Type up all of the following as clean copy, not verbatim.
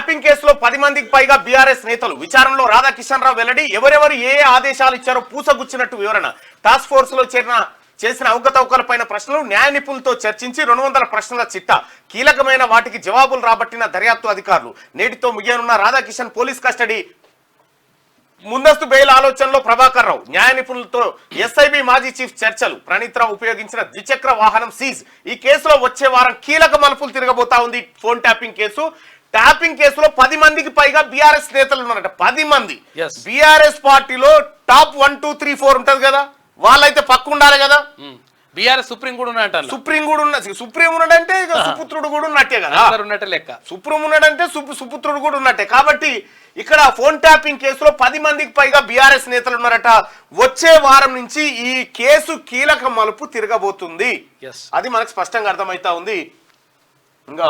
Tapping కేసులో 10 మందికి పైగా బీఆర్ఎస్ నేతలు విచారణలో రాధాకిషన్ రావు వెల్లడి. ఎవరెవరు ఏ ఆదేశాలు ఇచ్చారో పూసగుచ్చినట్టు వివరణ. టాస్క్ ఫోర్స్ లో చేసిన అవకతవకలపైన ప్రశ్నలు న్యాయ నిపుణులతో చర్చించి 200 ప్రశ్నల చిట్టా. కీలకమైన వాటికి జవాబులు రాబట్టిన దర్యాప్తు అధికారులు. నేటితో ముగియనున్న రాధాకిషన్ పోలీస్ కస్టడీ. ముందస్తు బెయిల్ ఆలోచనలో ప్రభాకర్ రావు. న్యాయ నిపుణులతో ఎస్ఐబి మాజీ చీఫ్ చర్చలు. ప్రణీత్ రావు ఉపయోగించిన ద్విచక్ర వాహనం సీజ్. ఈ కేసులో వచ్చే వారం కీలక మలుపులు తిరగబోతా ఉంది ఫోన్ ట్యాపింగ్ కేసు. ట్యాపింగ్ కేసులో 10 మందికి పైగా బీఆర్ఎస్ నేతలు ఉన్నారట. 10 మంది బీఆర్ఎస్ పార్టీలో టాప్ 1, 2, 3, 4 ఉంటది కదా, వాళ్ళైతే పక్క ఉండాలి కదా. బీఆర్ఎస్ సుప్రీం కూడా ఉన్నట్టు. సుప్రీం కూడా సుప్రీం ఉన్నాడంటే సుపుత్రుడు కూడా ఉన్నట్టే కదా, ఉన్నట్టే లెక్క. సుప్రీం ఉన్నాడంటే సుపుత్రుడు కూడా ఉన్నట్టే. కాబట్టి ఇక్కడ ఫోన్ ట్యాపింగ్ కేసులో 10 మందికి పైగా బీఆర్ఎస్ నేతలు ఉన్నారట. వచ్చే వారం నుంచి ఈ కేసు కీలక మలుపు తిరగబోతుంది. అది మనకు స్పష్టంగా అర్థమైతా ఉంది. ఇంకా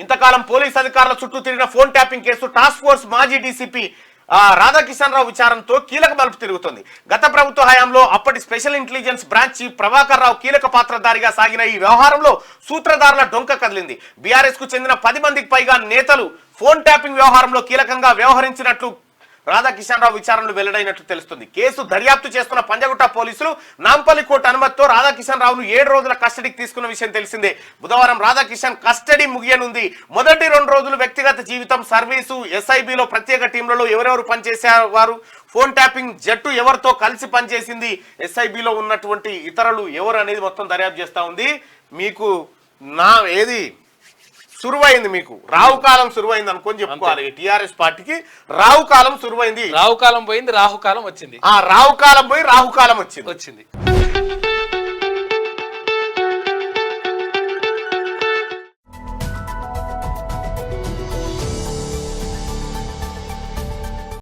ఇంతకాలం పోలీస్ అధికారుల చుట్టూ తిరిగిన phone tapping case task force మాజీ డీసీపీ రాధాకిషన్ రావు విచారణతో కీలక మలుపు తిరుగుతుంది. గత ప్రభుత్వ హయాంలో అప్పటి special intelligence branch chief Prabhakar Rao కీలక పాత్రధారిగా సాగిన ఈ వ్యవహారంలో సూత్రధారుల డొంక కదిలింది. బీఆర్ఎస్ కు చెందిన 10 మందికి పైగా నేతలు ఫోన్ ట్యాపింగ్ వ్యవహారంలో కీలకంగా వ్యవహరించినట్లు రాధాకిషన్ రావు విచారణలు వెల్లడైనట్లు తెలుస్తుంది. కేసు దర్యాప్తు చేస్తున్న పంజగుట్ట పోలీసులు నాంపల్లి కోర్టు అనుమతితో రాధాకిషన్ రావును 7 రోజుల కస్టడీకి తీసుకున్న విషయం తెలిసిందే. బుధవారం రాధాకిషన్ కస్టడీ ముగియనుంది. మొదటి 2 రోజులు వ్యక్తిగత జీవితం, సర్వీసు, ఎస్ఐబిలో ప్రత్యేక టీంలలో ఎవరెవరు పనిచేసేవారు, ఫోన్ ట్యాపింగ్ జట్టు ఎవరితో కలిసి పనిచేసింది, ఎస్ఐబిలో ఉన్నటువంటి ఇతరులు ఎవరు అనేది మొత్తం దర్యాప్తు చేస్తా ఉంది. మీకు సురువైంది, మీకు రావుకాలం సురువైంది అనుకొని చెప్పుకోవాలి. టిఆర్ఎస్ పార్టీకి రావుకాలం సురువైంది. రావుకాలం పోయింది, రాహుకాలం వచ్చింది. రావుకాలం పోయి రాహుకాలం వచ్చింది.